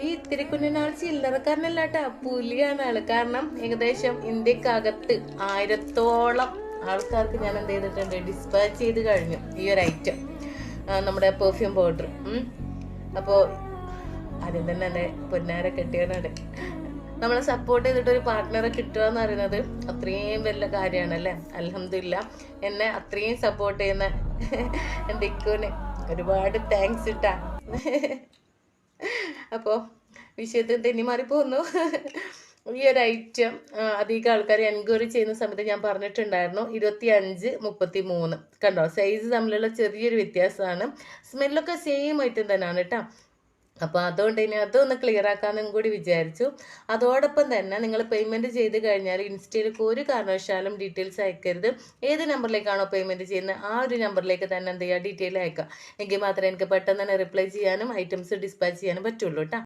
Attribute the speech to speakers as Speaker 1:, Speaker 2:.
Speaker 1: ഈ ഇത്തിരി കുഞ്ഞിനാൾ ചില്ലറക്കാരനല്ല കേട്ടാ, പുലിയാണ് ആള്. കാരണം ഏകദേശം ഇന്ത്യക്കകത്ത് 1000-ഓളം ആൾക്കാർക്ക് ഞാൻ എന്ത് ചെയ്തിട്ടുണ്ട്, ഡിസ്പാച്ച് ചെയ്ത് കഴിഞ്ഞു ഈ ഒരു ഐറ്റം, നമ്മുടെ പെർഫ്യൂം പൗഡർ. അപ്പോൾ ആദ്യം തന്നെ എൻ്റെ പൊന്നാരെ കെട്ടിയവനാണ്. നമ്മളെ സപ്പോർട്ട് ചെയ്തിട്ട് ഒരു പാർട്ട്ണറെ കിട്ടുക എന്ന് പറയുന്നത് അത്രയും വലിയ കാര്യമാണല്ലേ. അൽഹംദുലില്ലാ, എന്നെ അത്രയും സപ്പോർട്ട് ചെയ്യുന്ന എൻ്റെ ഇക്കുവിന് ഒരുപാട് താങ്ക്സ് ഇട്ടാ. അപ്പോൾ വിഷയത്തിൽ തെന്നി മാറിപ്പോന്നു. ഈ ഒരു ഐറ്റം അധികം ആൾക്കാർ എൻക്വയറി ചെയ്യുന്ന സമയത്ത് ഞാൻ പറഞ്ഞിട്ടുണ്ടായിരുന്നു 25-33. കണ്ടോ, സൈസ് തമ്മിലുള്ള ചെറിയൊരു വ്യത്യാസമാണ്. സ്മെല്ലൊക്കെ സെയിം ഐറ്റം തന്നെയാണ് കേട്ടോ. അപ്പോൾ അതുകൊണ്ട് ഇനി അതൊന്ന് ക്ലിയർ ആക്കാമെന്നും കൂടി വിചാരിച്ചു. അതോടൊപ്പം തന്നെ നിങ്ങൾ പേയ്മെൻറ്റ് ചെയ്ത് കഴിഞ്ഞാൽ ഇൻസ്റ്റയിലേക്ക് ഒരു കാരണവശാലും ഡീറ്റെയിൽസ് അയക്കരുത്. ഏത് നമ്പറിലേക്കാണോ പേയ്മെൻറ്റ് ചെയ്യുന്നത് ആ ഒരു നമ്പറിലേക്ക് തന്നെ എന്ത് ചെയ്യുക, ഡീറ്റെയിൽ അയക്കുക. എങ്കിൽ മാത്രമേ എനിക്ക് പെട്ടെന്ന് തന്നെ റിപ്ലൈ ചെയ്യാനും ഐറ്റംസ് ഡിസ്പാച്ച് ചെയ്യാനും പറ്റുള്ളൂ കേട്ടോ.